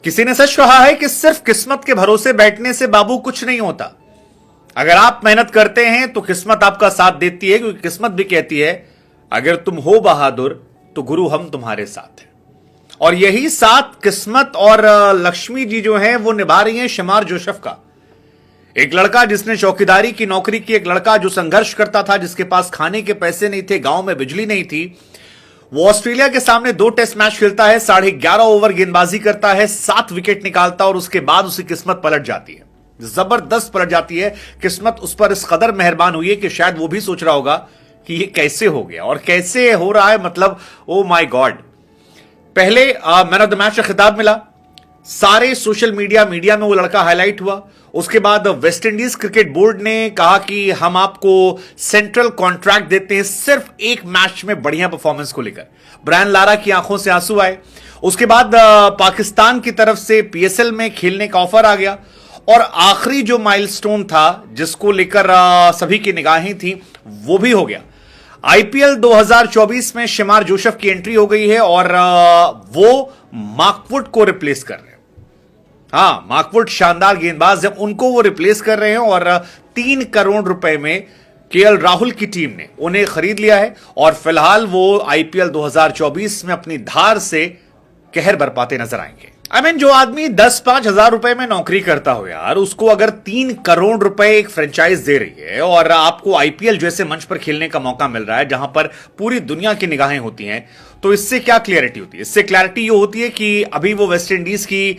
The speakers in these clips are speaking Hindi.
किसी ने सच कहा है कि सिर्फ किस्मत के भरोसे बैठने से बाबू कुछ नहीं होता। अगर आप मेहनत करते हैं तो किस्मत आपका साथ देती है, क्योंकि किस्मत भी कहती है अगर तुम हो बहादुर तो गुरु हम तुम्हारे साथ हैं। और यही साथ किस्मत और लक्ष्मी जी जो है वो निभा रही हैं शमार जोसेफ का। एक लड़का जिसने चौकीदारी की नौकरी की, एक लड़का जो संघर्ष करता था, जिसके पास खाने के पैसे नहीं थे, गांव में बिजली नहीं थी, वो ऑस्ट्रेलिया के सामने 2 टेस्ट मैच खेलता है, 11.5 ओवर गेंदबाजी करता है, 7 विकेट निकालता और उसके बाद उसकी किस्मत पलट जाती है, जबरदस्त पलट जाती है। किस्मत उस पर इस कदर मेहरबान हुई है कि शायद वो भी सोच रहा होगा कि ये कैसे हो गया और कैसे हो रहा है, मतलब ओ माय गॉड। पहले मैन ऑफ द मैच का खिताब मिला, सारे सोशल मीडिया में वो लड़का हाईलाइट हुआ। उसके बाद वेस्ट इंडीज क्रिकेट बोर्ड ने कहा कि हम आपको सेंट्रल कॉन्ट्रैक्ट देते हैं सिर्फ एक मैच में बढ़िया परफॉर्मेंस को लेकर। ब्रायन लारा की आंखों से आंसू आए। उसके बाद पाकिस्तान की तरफ से पीएसएल में खेलने का ऑफर आ गया और आखिरी जो माइलस्टोन था जिसको लेकर सभी की निगाहें थी वो भी हो गया। आईपीएल 2024 में शमार जोसेफ की एंट्री हो गई है और वो मार्कवुड को रिप्लेस कर रहे हैं। हाँ, मार्कवुड शानदार गेंदबाज जब उनको वो रिप्लेस कर रहे हैं और 3 करोड़ रुपए में केएल राहुल की टीम ने उन्हें खरीद लिया है और फिलहाल वो आईपीएल 2024 में अपनी धार से कहर बरपाते नजर आएंगे। जो आदमी 10-5 हजार रुपए में नौकरी करता हो यार, उसको अगर 3 करोड़ रुपए एक फ्रेंचाइज दे रही है और आपको आईपीएल जैसे मंच पर खेलने का मौका मिल रहा है जहां पर पूरी दुनिया की निगाहें होती हैं, तो इससे क्या क्लैरिटी होती है? इससे क्लैरिटी ये होती है कि अभी वो वेस्ट इंडीज की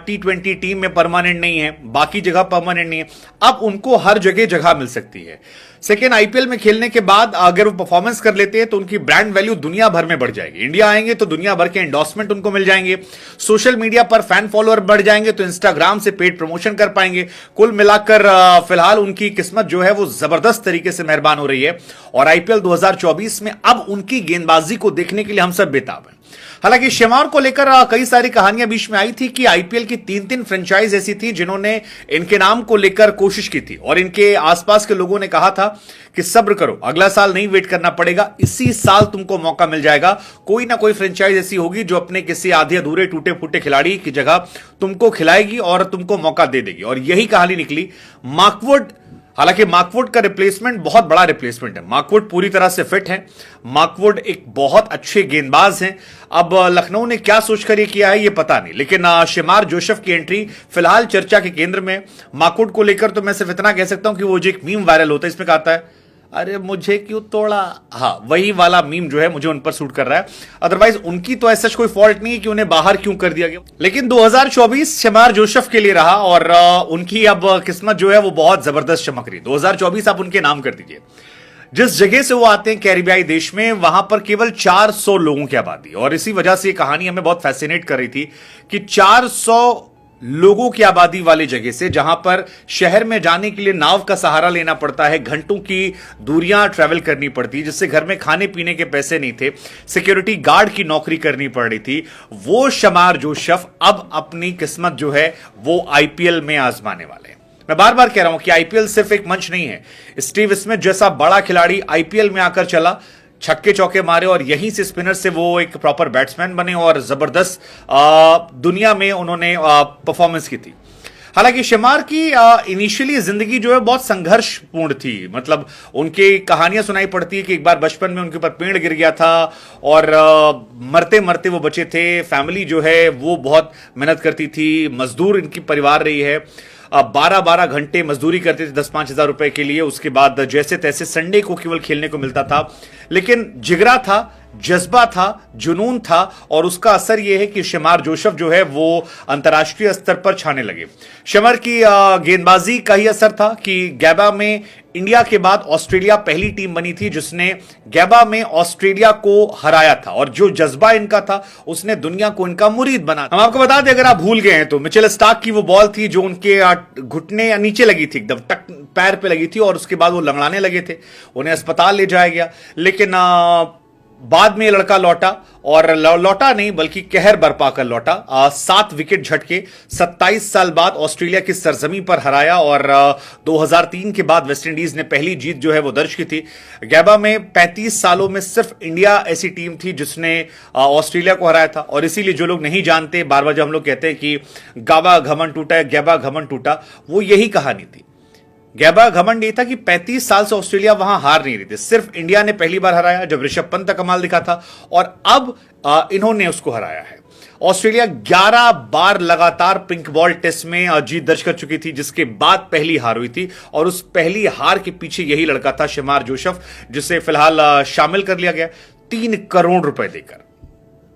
T20 टीम में परमानेंट नहीं है, बाकी जगह परमानेंट नहीं है, अब उनको हर जगह मिल सकती है। सेकेंड, आईपीएल में खेलने के बाद अगर वो परफॉर्मेंस कर लेते हैं तो उनकी ब्रांड वैल्यू दुनिया भर में बढ़ जाएगी। इंडिया आएंगे तो दुनिया भर के एंडोर्समेंट उनको मिल जाएंगे, सोशल मीडिया पर फैन फॉलोअर बढ़ जाएंगे तो इंस्टाग्राम से पेड प्रमोशन कर पाएंगे। कुल मिलाकर फिलहाल उनकी किस्मत जो है वो जबरदस्त तरीके से मेहरबान हो रही है और आईपीएल 2024 में अब उनकी गेंदबाजी को देखने के लिए हम सब बेताब हैं। हालांकि शमार को लेकर कई सारी कहानियां बीच में आई थी कि आईपीएल की 3 फ्रेंचाइज ऐसी थी जिन्होंने इनके नाम को लेकर कोशिश की थी और इनके आसपास के लोगों ने कहा था कि सब्र करो, अगला साल नहीं वेट करना पड़ेगा, इसी साल तुमको मौका मिल जाएगा। कोई ना कोई फ्रेंचाइज ऐसी होगी जो अपने किसी आधे अधूरे टूटे फूटे खिलाड़ी की जगह तुमको खिलाएगी और तुमको मौका दे देगी और यही कहानी निकली। मार्कवुड, हालांकि मार्कवुड का रिप्लेसमेंट बहुत बड़ा रिप्लेसमेंट है। मार्कवुड पूरी तरह से फिट है, मार्कवुड एक बहुत अच्छे गेंदबाज हैं। अब लखनऊ ने क्या सोचकर ये किया है ये पता नहीं, लेकिन शमार जोसेफ की एंट्री फिलहाल चर्चा के केंद्र में। मार्कवुड को लेकर तो मैं सिर्फ इतना कह सकता हूं कि वो जो एक मीम वायरल होता है इसमें कहता है अरे मुझे क्यों तोड़ा, हाँ वही वाला मीम जो है मुझे उन पर सूट कर रहा है। अदरवाइज उनकी तो ऐसा कोई फॉल्ट नहीं है कि उन्हें बाहर क्यों कर दिया गया, लेकिन 2024 शमार जोसेफ के लिए रहा और उनकी अब किस्मत जो है वो बहुत जबरदस्त चमक रही। 2024 आप उनके नाम कर दीजिए। जिस जगह से वो आते हैं कैरिबियाई देश में, वहां पर केवल 400 लोगों की आबादी, और इसी वजह से ये कहानी हमें बहुत फैसिनेट कर रही थी कि 400 लोगों की आबादी वाली जगह से, जहां पर शहर में जाने के लिए नाव का सहारा लेना पड़ता है, घंटों की दूरियां ट्रैवल करनी पड़ती, जिससे घर में खाने पीने के पैसे नहीं थे, सिक्योरिटी गार्ड की नौकरी करनी पड़ रही थी, वो शमार जोसेफ अब अपनी किस्मत जो है वो आईपीएल में आजमाने वाले हैं। मैं बार बार कह रहा हूं कि आईपीएल सिर्फ एक मंच नहीं है। स्टीव स्मिथ जैसा बड़ा खिलाड़ी आईपीएल में आकर चला, छक्के चौके मारे और यहीं से स्पिनर से वो एक प्रॉपर बैट्समैन बने और जबरदस्त दुनिया में उन्होंने परफॉर्मेंस की थी। हालांकि शमार की इनिशियली जिंदगी जो है बहुत संघर्षपूर्ण थी, मतलब उनकी कहानियां सुनाई पड़ती है कि एक बार बचपन में उनके ऊपर पेड़ गिर गया था और मरते मरते वो बचे थे। फैमिली जो है वो बहुत मेहनत करती थी, मजदूर इनकी परिवार रही है, 12-12 घंटे मजदूरी करते थे 10-5 हजार रुपए के लिए। उसके बाद जैसे तैसे संडे को केवल खेलने को मिलता था, लेकिन जिगरा था, जज्बा था, जुनून था और उसका असर यह है कि शमार जोसेफ जो है वो अंतर्राष्ट्रीय स्तर पर छाने लगे। शमर की गेंदबाजी का ही असर था कि गैबा में इंडिया के बाद ऑस्ट्रेलिया पहली टीम बनी थी जिसने गैबा में ऑस्ट्रेलिया को हराया था और जो जज्बा इनका था उसने दुनिया को इनका मुरीद बना। हम आपको बता दें, अगर आप भूल गए हैं तो मिचेल स्टार्क की वो बॉल थी जो उनके घुटने नीचे लगी थी, एकदम टक पैर पे लगी थी और उसके बाद वो लंगड़ाने लगे थे, उन्हें अस्पताल ले जाया गया। लेकिन बाद में ये लड़का लौटा और लौटा नहीं बल्कि कहर बरपा कर लौटा। 7 विकेट झटके 27 साल बाद ऑस्ट्रेलिया की सरजमी पर हराया और 2003 के बाद वेस्टइंडीज ने पहली जीत जो है वो दर्ज की थी। गैबा में 35 सालों में सिर्फ इंडिया ऐसी टीम थी जिसने ऑस्ट्रेलिया को हराया था। और इसीलिए जो लोग नहीं जानते, बार बार जब हम लोग कहते हैं कि गाबा घमंड टूटा, गैबा घमंड टूटा, वो यही कहानी थी। गैबा घमंड ये था कि 35 साल से ऑस्ट्रेलिया वहां हार नहीं रही थी, सिर्फ इंडिया ने पहली बार हराया जब ऋषभ पंत का कमाल दिखा था और अब इन्होंने उसको हराया है। ऑस्ट्रेलिया 11 बार लगातार पिंक बॉल टेस्ट में जीत दर्ज कर चुकी थी, जिसके बाद पहली हार हुई थी और उस पहली हार के पीछे यही लड़का था शमार जोसेफ, जिसे फिलहाल शामिल कर लिया गया 3 करोड़ रुपए देकर।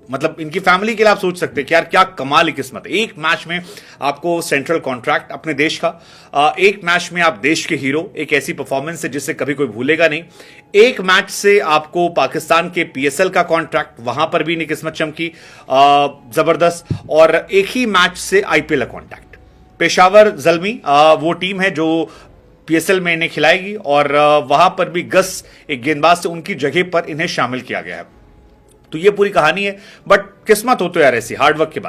मतलब इनकी फैमिली के लिए आप सोच सकते हैं कि यार क्या कमाल की किस्मत है। एक मैच में आपको सेंट्रल कॉन्ट्रैक्ट अपने देश का, एक मैच में आप देश के हीरो, एक ऐसी परफॉर्मेंस है जिसे कभी कोई भूलेगा नहीं। एक मैच से आपको पाकिस्तान के पीएसएल का कॉन्ट्रैक्ट, वहां पर भी इनकी किस्मत चमकी जबरदस्त, और एक ही मैच से आईपीएल का कॉन्ट्रैक्ट। पेशावर जल्मी वो टीम है जो पीएसएल में इन्हें खिलाएगी और वहां पर भी गस एक गेंदबाज से उनकी जगह पर इन्हें शामिल किया गया है। तो ये पूरी कहानी है, बट किस्मत हो तो यार ऐसी हार्डवर्क के बाद।